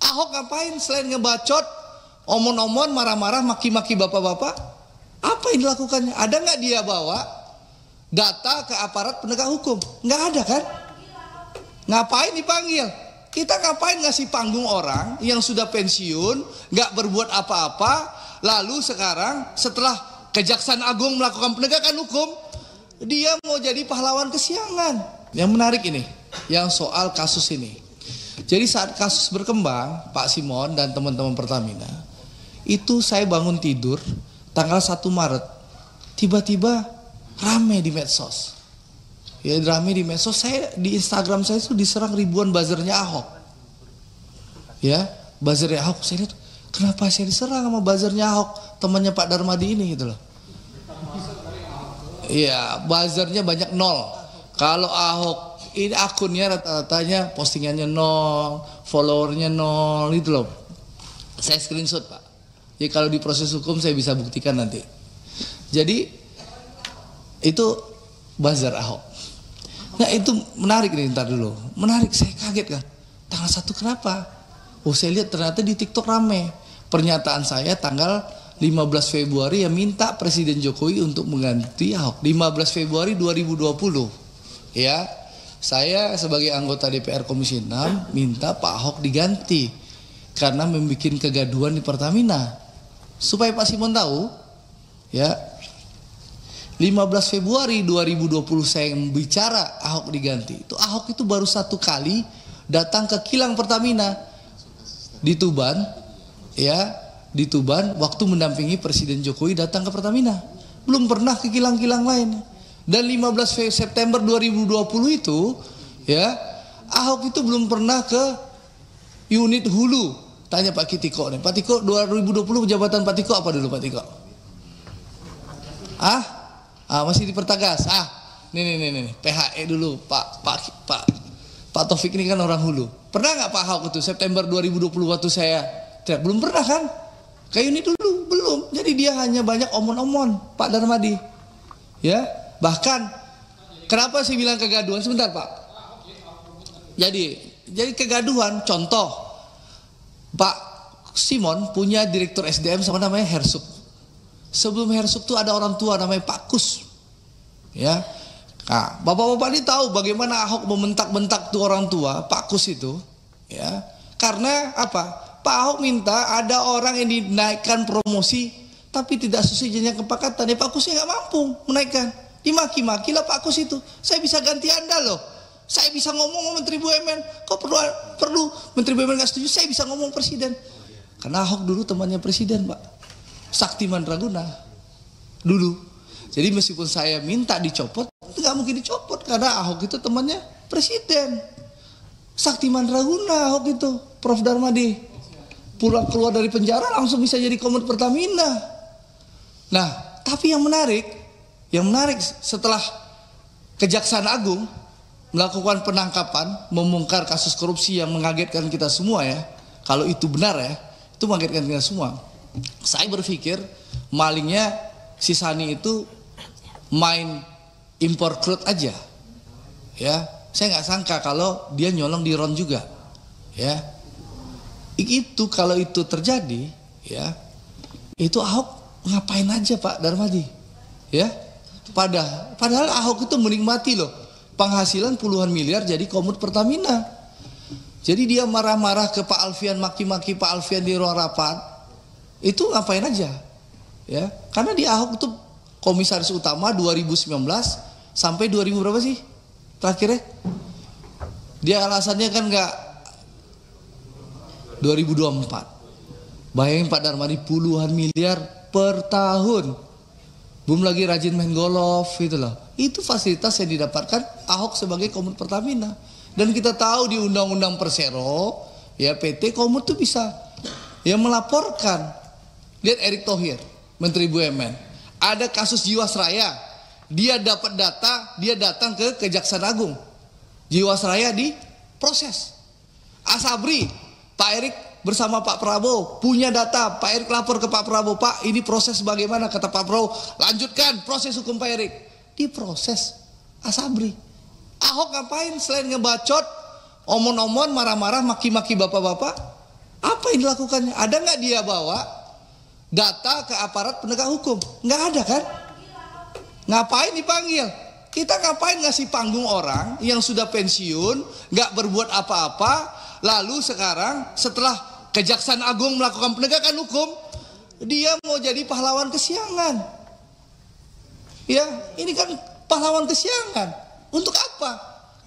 Ahok ngapain selain ngebacot, omon-omon, marah-marah, maki-maki bapak-bapak? Apa yang dilakukannya? Ada nggak dia bawa data ke aparat penegak hukum? Nggak ada kan? Ngapain dipanggil? Kita ngapain ngasih panggung orang yang sudah pensiun, nggak berbuat apa-apa, lalu sekarang setelah Kejaksaan Agung melakukan penegakan hukum, dia mau jadi pahlawan kesiangan. Yang menarik ini, yang soal kasus ini. Jadi saat kasus berkembang, Pak Simon dan teman-teman Pertamina, itu saya bangun tidur tanggal 1 Maret, tiba-tiba rame di medsos. Ya rame di medsos, saya di Instagram saya itu diserang ribuan buzzernya Ahok. Ya, buzzernya Ahok, saya lihat kenapa saya diserang sama buzzernya Ahok, temannya Pak Darmadi ini gitu loh. Iya, buzzernya banyak 0. Kalau Ahok ini akunnya rata-ratanya postingannya 0, followernya 0 itu loh. Saya screenshot Pak. Jadi kalau di proses hukum saya bisa buktikan nanti. Jadi itu buzzer Ahok. Nah itu menarik nih, ntar dulu. Menarik, saya kaget kan. Tanggal 1 kenapa? Oh saya lihat ternyata di TikTok rame. Pernyataan saya tanggal 15 Februari yang minta Presiden Jokowi untuk mengganti Ahok. 15 Februari 2020. Ya. Saya sebagai anggota DPR Komisi 6 minta Pak Ahok diganti karena membuat kegaduhan di Pertamina. Supaya Pak Simon tahu, ya, 15 Februari 2020 saya bicara Ahok diganti. Itu Ahok itu baru 1 kali datang ke kilang Pertamina di Tuban, ya, di Tuban waktu mendampingi Presiden Jokowi datang ke Pertamina. Belum pernah ke kilang-kilang lain. Dan 15 September 2020 itu, ya, Ahok itu belum pernah ke unit hulu. Tanya Pak Tiko nih, Pak Tiko 2020 jabatan Pak Tiko apa dulu Pak Tiko? Masih di Pertagas. Nih, PHE dulu Pak Taufik ini kan orang hulu. Pernah nggak Pak Ahok itu September 2020 waktu saya teriak? Belum pernah kan? Kayak ini dulu belum. Jadi dia hanya banyak omon-omon Pak Darmadi. Ya. Bahkan kenapa sih bilang kegaduhan? Sebentar Pak. Jadi kegaduhan, contoh Pak Simon punya direktur SDM sama namanya Hersuk. Sebelum Hersuk tuh ada orang tua namanya Pak Kus. Ya. Nah, bapak-bapak ini tahu bagaimana Ahok membentak-bentak tuh orang tua Pak Kus itu, ya. Karena apa? Pak Ahok minta ada orang yang dinaikkan promosi tapi tidak sesuai jenjang kepangkatan. Ya Pak Kusnya nggak mampu menaikkan. Dimaki-maki lah Pak Kus itu. Saya bisa ganti Anda loh. Saya bisa ngomong sama Menteri BUMN. Kok perlu Menteri BUMN nggak setuju? Saya bisa ngomong Presiden. Karena Ahok dulu temannya Presiden Pak. Saktiman Raguna dulu. Jadi meskipun saya minta dicopot, nggak mungkin dicopot karena Ahok itu temannya Presiden. Saktiman Raguna Ahok itu, Prof Darmadi. Pulang keluar dari penjara langsung bisa jadi Komod Pertamina. Nah, tapi yang menarik setelah Kejaksaan Agung melakukan penangkapan, membongkar kasus korupsi yang mengagetkan kita semua ya. Kalau itu benar ya, itu mengagetkan kita semua. Saya berpikir malingnya si Sani itu main impor crude aja. Ya, saya nggak sangka kalau dia nyolong di RON juga. Ya. Itu kalau itu terjadi, ya. Itu Ahok ngapain aja Pak Darmadi? Ya. Padahal Ahok itu menikmati loh penghasilan puluhan miliar jadi Komod Pertamina. Jadi dia marah-marah ke Pak Alfian, maki-maki Pak Alfian di ruang rapat. Itu ngapain aja? Ya, karena di Ahok itu komisaris utama 2019 sampai 2000 berapa sih? Terakhirnya? Dia alasannya kan enggak 2024. Bayangin Pak Darmadi puluhan miliar per tahun. Belum lagi rajin main golf gitu loh. Itu fasilitas yang didapatkan Ahok sebagai Komod Pertamina. Dan kita tahu di Undang-Undang Persero, ya PT Komod tuh bisa ya melaporkan. Lihat Erick Thohir, Menteri BUMN. Ada kasus Jiwasraya. Dia dapat data, dia datang ke Kejaksaan Agung. Jiwasraya diproses. Asabri, Pak Erick bersama Pak Prabowo punya data, Pak Erick lapor ke Pak Prabowo, Pak ini proses bagaimana? Kata Pak Prabowo, lanjutkan proses hukum Pak Erick. Diproses Asabri. Ahok ngapain selain ngebacot, omon-omon, marah-marah, maki-maki bapak-bapak? Apa yang dilakukannya? Ada nggak dia bawa data ke aparat penegak hukum? Nggak ada kan? Ngapain dipanggil? Kita ngapain ngasih panggung orang yang sudah pensiun, nggak berbuat apa-apa, lalu sekarang setelah Kejaksaan Agung melakukan penegakan hukum, dia mau jadi pahlawan kesiangan. Ya, ini kan pahlawan kesiangan. Untuk apa?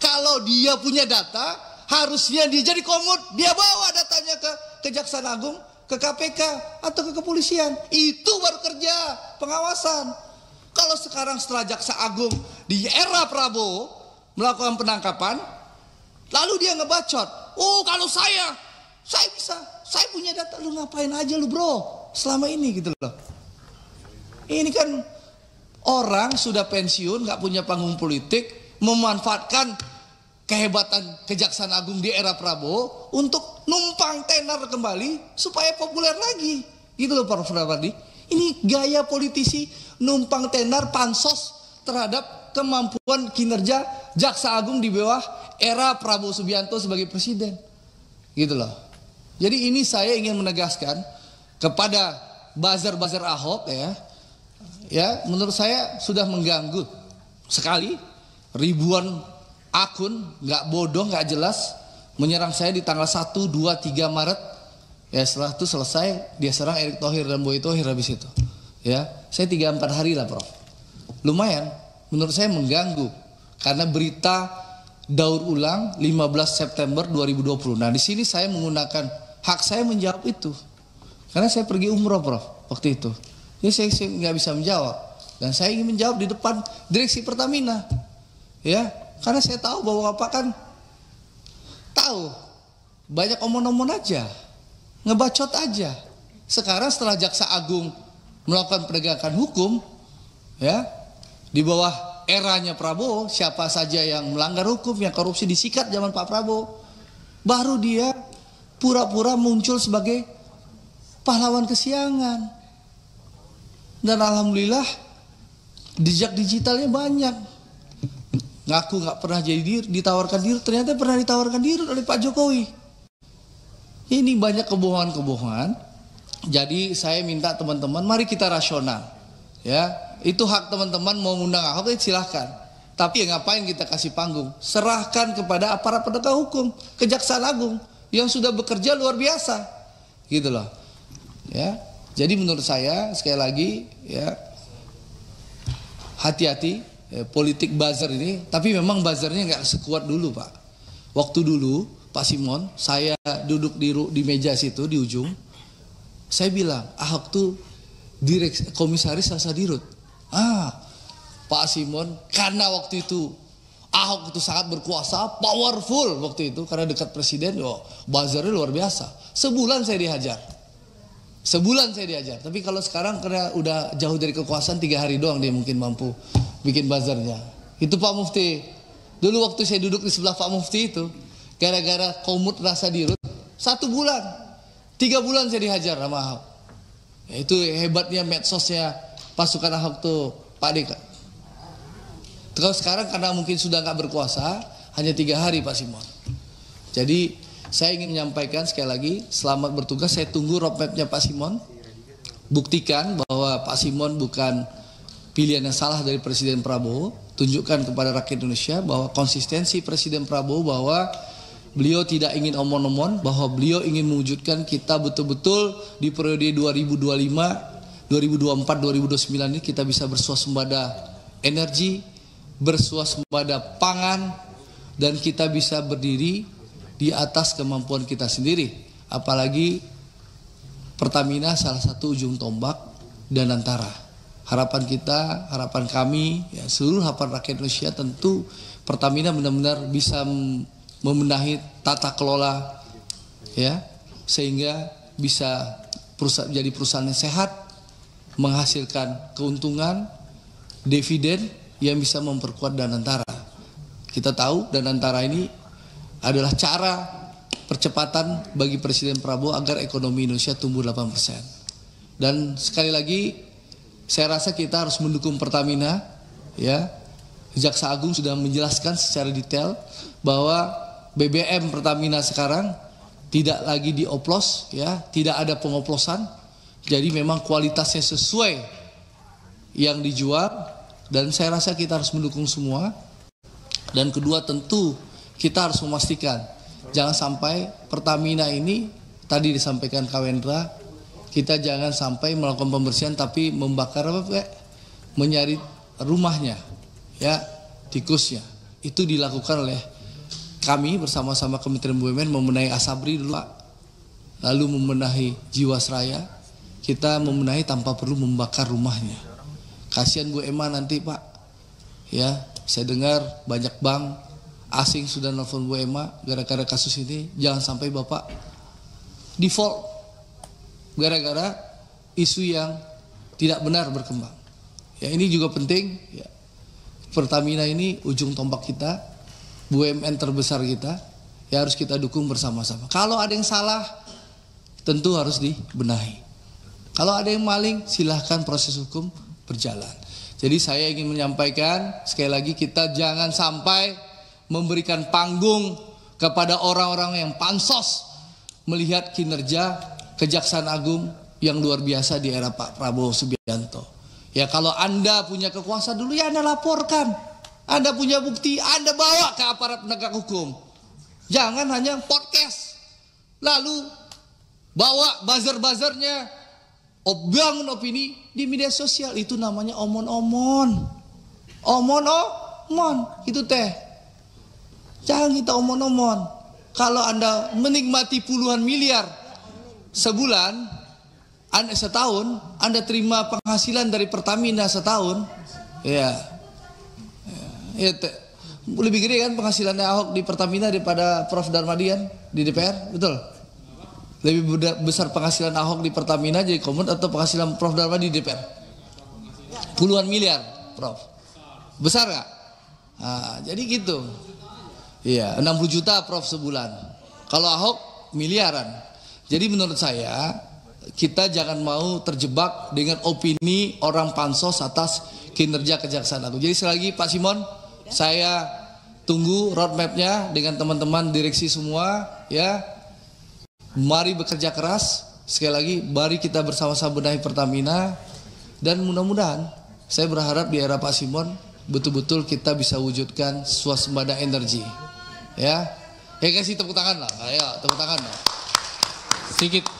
Kalau dia punya data, harusnya dia jadi komut, dia bawa datanya ke Kejaksaan Agung, ke KPK atau ke kepolisian. Itu baru kerja pengawasan. Kalau sekarang setelah Jaksa Agung di era Prabowo melakukan penangkapan, lalu dia ngebacot. Oh, kalau saya bisa, saya punya data. Lu ngapain aja lu bro selama ini gitu loh. Ini kan orang sudah pensiun, nggak punya panggung politik, memanfaatkan kehebatan Kejaksaan Agung di era Prabowo untuk numpang tenar kembali supaya populer lagi. Gitu loh Pak Frawadi. Ini gaya politisi numpang tenar pansos terhadap kemampuan kinerja Jaksa Agung di bawah era Prabowo Subianto sebagai presiden. Gitu loh. Jadi ini saya ingin menegaskan kepada buzzer-buzzer Ahok ya, menurut saya sudah mengganggu sekali. Ribuan akun nggak bodoh, nggak jelas menyerang saya di tanggal 1, 2, 3 Maret. Ya setelah itu selesai dia serang Erick Thohir dan Boy Thohir habis itu. Ya, saya 3-4 hari lah Prof. Lumayan, menurut saya mengganggu karena berita daur ulang 15 September 2020. Nah, di sini saya menggunakan hak saya menjawab itu. Karena saya pergi umroh Prof waktu itu. Jadi saya nggak bisa menjawab dan saya ingin menjawab di depan direksi Pertamina. Ya, karena saya tahu bahwa Bapak kan tahu banyak omong-omong aja, ngebacot aja. Sekarang setelah Jaksa Agung melakukan penegakan hukum, ya di bawah eranya Prabowo, siapa saja yang melanggar hukum, yang korupsi disikat zaman Pak Prabowo, baru dia pura-pura muncul sebagai pahlawan kesiangan. Dan alhamdulillah jejak digitalnya banyak. Ngaku nggak pernah jadi ditawarkan diri, ternyata pernah ditawarkan diri oleh Pak Jokowi. Ini banyak kebohongan-kebohongan. Jadi saya minta teman-teman, mari kita rasional. Ya, itu hak teman-teman mau ngundang Ahok silahkan. Tapi ya ngapain kita kasih panggung? Serahkan kepada aparat penegak hukum, Kejaksaan Agung yang sudah bekerja luar biasa, gitu loh. Ya, jadi menurut saya sekali lagi ya hati-hati. Politik buzzer ini, tapi memang buzzernya nggak sekuat dulu Pak. Waktu dulu Pak Simon, saya duduk di meja situ di ujung, saya bilang Ahok tuh komisaris Sasa Dirut. Pak Simon, karena waktu itu Ahok itu sangat berkuasa, powerful waktu itu karena dekat presiden, buzzernya luar biasa. Sebulan saya dihajar. Tapi kalau sekarang karena udah jauh dari kekuasaan 3 hari doang dia mungkin mampu bikin buzzernya. Itu Pak Mufti. Dulu waktu saya duduk di sebelah Pak Mufti itu, gara-gara komut rasa dirut, 1 bulan, 3 bulan saya dihajar sama Ahok. Ya, itu hebatnya medsosnya pasukan Ahok tuh Pak Deka. Kalau sekarang karena mungkin sudah nggak berkuasa, hanya 3 hari Pak Simon. Jadi saya ingin menyampaikan sekali lagi, selamat bertugas. Saya tunggu roadmapnya Pak Simon. Buktikan bahwa Pak Simon bukan pilihan yang salah dari Presiden Prabowo. Tunjukkan kepada rakyat Indonesia bahwa konsistensi Presiden Prabowo, bahwa beliau tidak ingin omon-omon, bahwa beliau ingin mewujudkan kita betul-betul di periode 2025, 2024, 2029 ini kita bisa bersuasembada energi, bersuasembada pangan, dan kita bisa berdiri di atas kemampuan kita sendiri. Apalagi Pertamina salah satu ujung tombak dan antara. Harapan kita, harapan kami, ya, seluruh harapan rakyat Indonesia tentu Pertamina benar-benar bisa membenahi tata kelola, ya, sehingga bisa jadi perusahaan yang sehat, menghasilkan keuntungan, dividen yang bisa memperkuat Danantara. Kita tahu Danantara ini adalah cara percepatan bagi Presiden Prabowo agar ekonomi Indonesia tumbuh 8%. Dan sekali lagi saya rasa kita harus mendukung Pertamina, ya. Jaksa Agung sudah menjelaskan secara detail bahwa BBM Pertamina sekarang tidak lagi dioplos, ya, tidak ada pengoplosan. Jadi memang kualitasnya sesuai yang dijual, dan saya rasa kita harus mendukung semua. Dan kedua, tentu kita harus memastikan jangan sampai Pertamina ini, tadi disampaikan Kak Wendra, kita jangan sampai melakukan pembersihan tapi membakar menyari rumahnya, ya, tikusnya. Itu dilakukan oleh kami bersama-sama Kementerian BUMN membenahi Asabri dulu, Pak. Lalu membenahi Jiwasraya. Kita membenahi tanpa perlu membakar rumahnya. Kasihan Bu Emma nanti, Pak. Ya, saya dengar banyak bank asing sudah nelfon Bu Emma gara-gara kasus ini. Jangan sampai Bapak default gara-gara isu yang tidak benar berkembang. Ya, ini juga penting. Ya. Pertamina ini ujung tombak kita, BUMN terbesar kita, ya harus kita dukung bersama-sama. Kalau ada yang salah, tentu harus dibenahi. Kalau ada yang maling, silahkan proses hukum berjalan. Jadi saya ingin menyampaikan, sekali lagi kita jangan sampai memberikan panggung kepada orang-orang yang pansos melihat kinerja Kejaksaan Agung yang luar biasa di era Pak Prabowo Subianto. Ya, kalau Anda punya kekuasaan dulu, ya Anda laporkan. Anda punya bukti, Anda bawa ke aparat penegak hukum. Jangan hanya podcast. Lalu bawa buzzer-buzzernya, bangun opini di media sosial. Itu namanya omon-omon. Omon-omon, itu teh. Jangan kita omon-omon. Kalau Anda menikmati puluhan miliar sebulan, Anda setahun, Anda terima penghasilan dari Pertamina setahun, ya, lebih gede kan penghasilannya Ahok di Pertamina daripada Prof Darmadian di DPR, betul? Lebih besar penghasilan Ahok di Pertamina jadi komun atau penghasilan Prof Darmadi di DPR? Puluhan miliar, Prof. Besar nggak? Nah, jadi gitu. Iya, 60 juta Prof sebulan. Kalau Ahok miliaran. Jadi menurut saya kita jangan mau terjebak dengan opini orang pansos atas kinerja Kejaksaan Agung. Jadi sekali lagi Pak Simon, saya tunggu roadmapnya dengan teman-teman direksi semua, ya. Mari bekerja keras. Sekali lagi, mari kita bersama-sama benahi Pertamina, dan mudah-mudahan saya berharap di era Pak Simon betul-betul kita bisa wujudkan swasembada energi, ya. Ya, kasih tepuk tangan lah, ayo tepuk tangan lah. Sedikit.